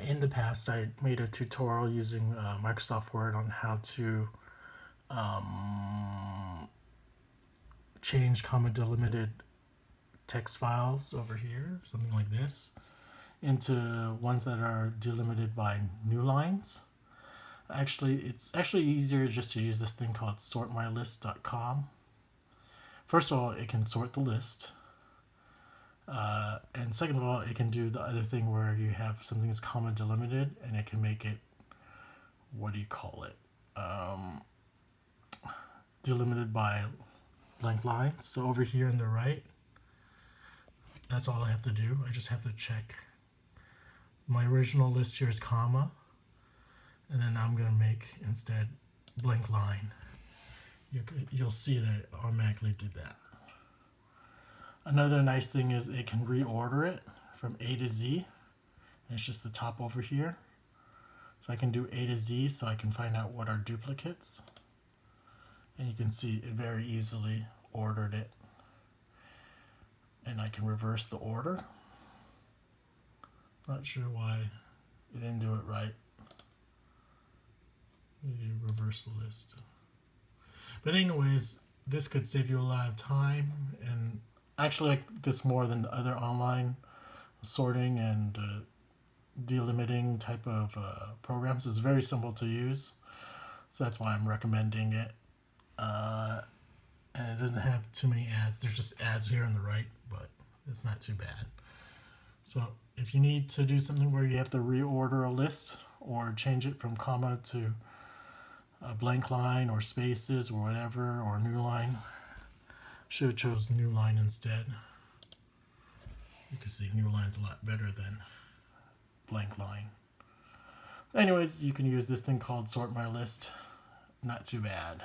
In the past, I made a tutorial using Microsoft Word on how to change comma delimited text files over here, something like this, into ones that are delimited by new lines. Actually, it's actually easier just to use this thing called sortmylist.com. First of all, it can sort the list. And second of all, it can do the other thing where you have something that's comma delimited and it can make it, what do you call it? Delimited by blank lines. So over here on the right, that's all I have to do. I just have to check. My original list here is comma, and then I'm going to make instead blank line. You'll see that it automatically did that. Another nice thing is it can reorder it from A to Z. And it's just the top over here. So I can do A to Z so I can find out what are duplicates. And you can see it very easily ordered it. And I can reverse the order. Not sure why it didn't do it right. You reverse the list. But anyways, this could save you a lot of time, and I actually like this more than the other online sorting and delimiting type of programs. It's very simple to use, so that's why I'm recommending it. And it doesn't have too many ads. There's just ads here on the right, but it's not too bad. So if you need to do something where you have to reorder a list or change it from comma to a blank line or spaces or whatever, or new line, should have chose new line instead. You can see new line's a lot better than blank line. Anyways, you can use this thing called Sort My List. Not too bad.